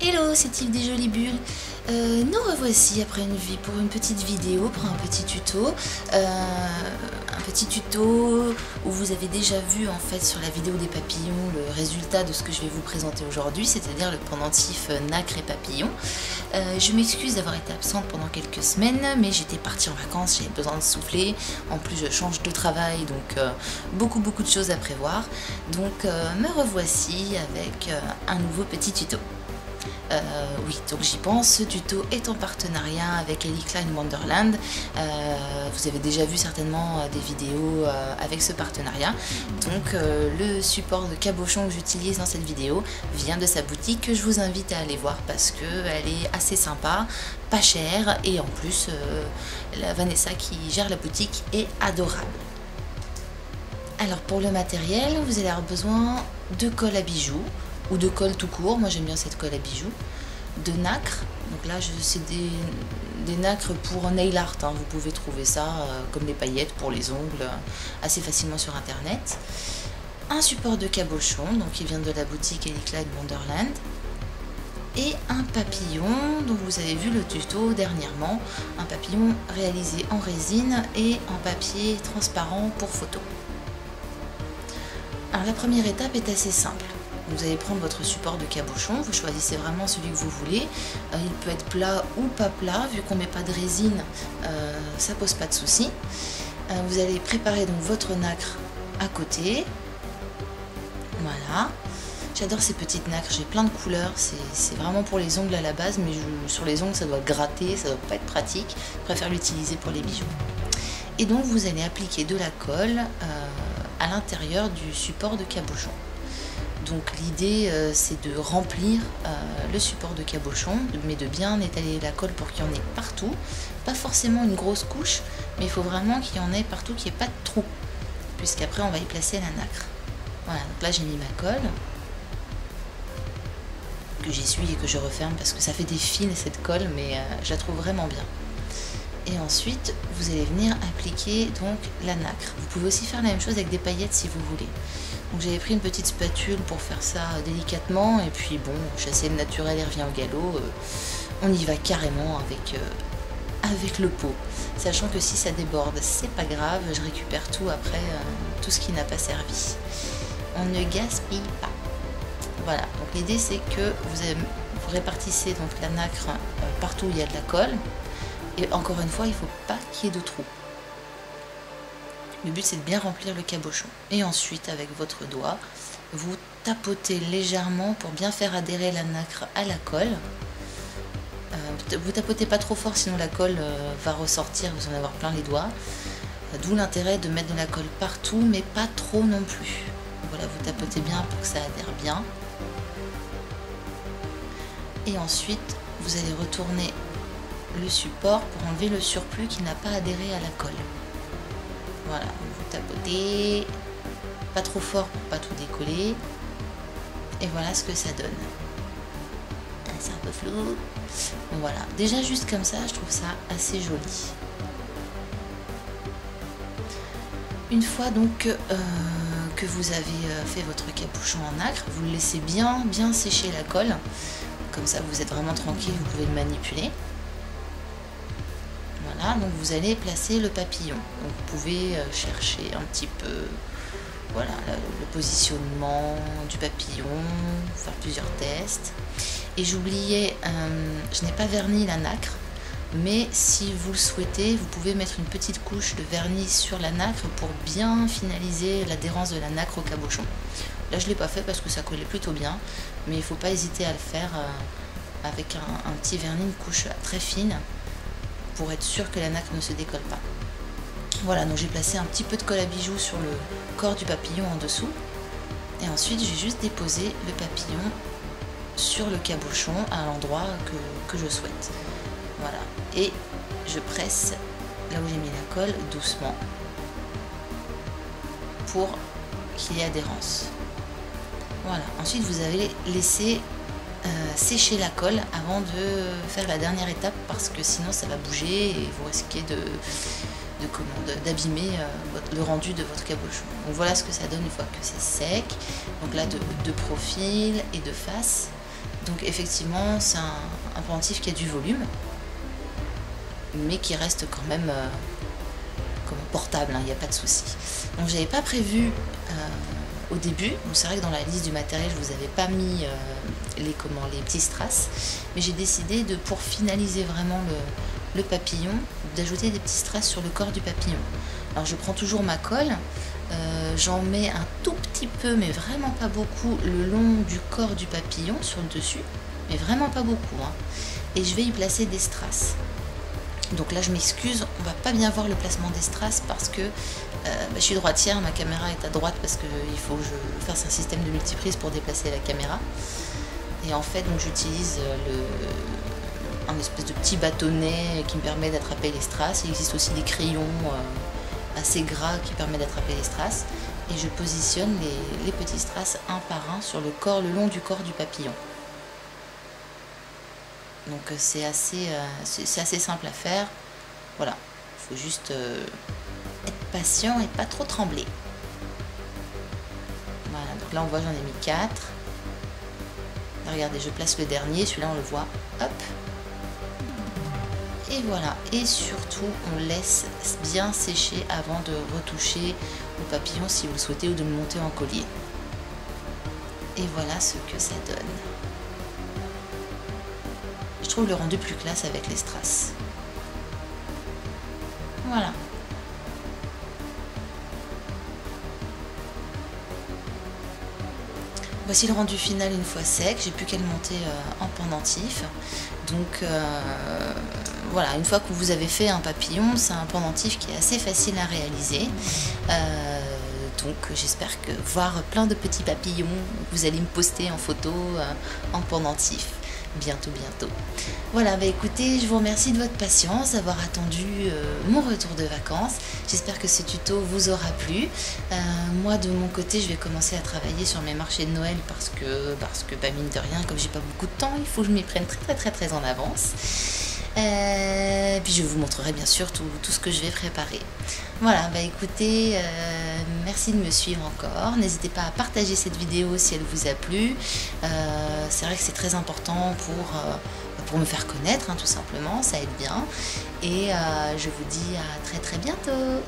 Hello, c'est Yves des Jolies Bulles. Nous revoici après pour une petite vidéo, pour un petit tuto. Un petit tuto où vous avez déjà vu en fait sur la vidéo des papillons le résultat de ce que je vais vous présenter aujourd'hui, c'est-à-dire le pendentif nacre et papillon. Je m'excuse d'avoir été absente pendant quelques semaines, mais j'étais partie en vacances, j'avais besoin de souffler. En plus je change de travail, donc beaucoup de choses à prévoir. Donc me revoici avec un nouveau petit tuto. Oui, donc j'y pense, ce tuto est en partenariat avec Ellie Klein Wonderland. Vous avez déjà vu certainement des vidéos avec ce partenariat. Donc le support de cabochon que j'utilise dans cette vidéo vient de sa boutique, que je vous invite à aller voir parce qu'elle est assez sympa, pas chère, et en plus la Vanessa qui gère la boutique est adorable. Alors pour le matériel, vous allez avoir besoin de colle à bijoux ou de colle tout court. Moi j'aime bien cette colle à bijoux, de nacre. Donc là c'est des nacres pour nail art, hein. Vous pouvez trouver ça comme des paillettes pour les ongles assez facilement sur internet. Un support de cabochon, donc qui vient de la boutique Ellie Klein Wonderland, et un papillon dont vous avez vu le tuto dernièrement, un papillon réalisé en résine et en papier transparent pour photo. Alors la première étape est assez simple. Vous allez prendre votre support de cabochon, vous choisissez vraiment celui que vous voulez. Il peut être plat ou pas plat, vu qu'on ne met pas de résine, ça pose pas de souci. Vous allez préparer donc votre nacre à côté. Voilà. J'adore ces petites nacres, j'ai plein de couleurs, c'est vraiment pour les ongles à la base, mais sur les ongles ça doit gratter, ça doit pas être pratique. Je préfère l'utiliser pour les bijoux. Et donc vous allez appliquer de la colle à l'intérieur du support de cabochon. Donc l'idée c'est de remplir le support de cabochon, mais de bien étaler la colle pour qu'il y en ait partout. Pas forcément une grosse couche, mais il faut vraiment qu'il y en ait partout, qu'il n'y ait pas de trou, puisqu'après on va y placer la nacre. Voilà, donc là j'ai mis ma colle, que j'essuie et que je referme parce que ça fait des fils cette colle, mais je la trouve vraiment bien. Et ensuite vous allez venir appliquer donc la nacre. Vous pouvez aussi faire la même chose avec des paillettes si vous voulez. Donc j'avais pris une petite spatule pour faire ça délicatement, et puis bon, chasser le naturel et revient au galop, on y va carrément avec le pot. Sachant que si ça déborde, c'est pas grave, je récupère tout après, tout ce qui n'a pas servi. On ne gaspille pas. Voilà, donc l'idée c'est que vous répartissez donc la nacre partout où il y a de la colle, et encore une fois, il ne faut pas qu'il y ait de trous. Le but c'est de bien remplir le cabochon. Et ensuite, avec votre doigt, vous tapotez légèrement pour bien faire adhérer la nacre à la colle. Vous tapotez pas trop fort, sinon la colle va ressortir, vous en avoir plein les doigts. D'où l'intérêt de mettre de la colle partout, mais pas trop non plus. Voilà, vous tapotez bien pour que ça adhère bien. Et ensuite, vous allez retourner le support pour enlever le surplus qui n'a pas adhéré à la colle. Voilà, vous tapotez, pas trop fort pour pas tout décoller, et voilà ce que ça donne. C'est un peu flou. Bon, voilà, déjà juste comme ça, je trouve ça assez joli. Une fois donc que vous avez fait votre cabochon en nacre, vous le laissez bien sécher la colle, comme ça vous êtes vraiment tranquille, vous pouvez le manipuler. Voilà, donc vous allez placer le papillon. Donc vous pouvez chercher un petit peu, voilà, le positionnement du papillon, faire plusieurs tests. Et j'oubliais, je n'ai pas verni la nacre, mais si vous le souhaitez, vous pouvez mettre une petite couche de vernis sur la nacre pour bien finaliser l'adhérence de la nacre au cabochon. Là je ne l'ai pas fait parce que ça collait plutôt bien, mais il ne faut pas hésiter à le faire avec un petit vernis, une couche très fine, pour être sûr que la nacre ne se décolle pas. Voilà, donc j'ai placé un petit peu de colle à bijoux sur le corps du papillon en dessous, et ensuite j'ai juste déposé le papillon sur le cabochon à l'endroit que je souhaite. Voilà, et je presse là où j'ai mis la colle doucement pour qu'il y ait adhérence. Voilà, ensuite vous avez laissé sécher la colle avant de faire la dernière étape, parce que sinon ça va bouger et vous risquez d'abîmer le rendu de votre cabochon. Donc voilà ce que ça donne une fois que c'est sec. Donc là de profil et de face. Donc effectivement c'est un pendentif qui a du volume, mais qui reste quand même comme portable, il n'y a pas de souci. Donc j'avais pas prévu au début, c'est vrai que dans la liste du matériel je vous avais pas mis les petits strass, mais j'ai décidé de, pour finaliser vraiment le papillon, d'ajouter des petits strass sur le corps du papillon. Alors je prends toujours ma colle, j'en mets un tout petit peu, mais vraiment pas beaucoup, le long du corps du papillon sur le dessus, mais vraiment pas beaucoup, hein. Et je vais y placer des strass. Donc là je m'excuse, on va pas bien voir le placement des strass parce que je suis droitière, ma caméra est à droite parce qu'il faut que je fasse un système de multiprise pour déplacer la caméra. Et en fait donc j'utilise un espèce de petit bâtonnet qui me permet d'attraper les strass. Il existe aussi des crayons assez gras qui permettent d'attraper les strass. Et je positionne les petits strass un par un sur le long du corps du papillon. Donc c'est assez simple à faire. Voilà, il faut juste être patient et pas trop trembler. Voilà, donc là on voit j'en ai mis 4. Regardez, je place le dernier, celui-là on le voit, hop. Et voilà, et surtout on laisse bien sécher avant de retoucher le papillon si vous le souhaitez ou de le monter en collier. Et voilà ce que ça donne. Je trouve le rendu plus classe avec les strass. Voilà. Voici le rendu final une fois sec. J'ai plus qu'à le monter en pendentif. Donc voilà, une fois que vous avez fait un papillon, c'est un pendentif qui est assez facile à réaliser. Donc j'espère que voir plein de petits papillons, vous allez me poster en photo en pendentif. Bientôt. Voilà, écoutez, je vous remercie de votre patience, d'avoir attendu mon retour de vacances. J'espère que ce tuto vous aura plu. Moi, de mon côté, je vais commencer à travailler sur mes marchés de Noël parce que mine de rien, comme j'ai pas beaucoup de temps, il faut que je m'y prenne très en avance. Puis je vous montrerai bien sûr tout ce que je vais préparer. Voilà, écoutez, merci de me suivre encore. N'hésitez pas à partager cette vidéo si elle vous a plu. C'est vrai que c'est très important pour me faire connaître, hein, tout simplement, ça aide bien. Et je vous dis à très bientôt.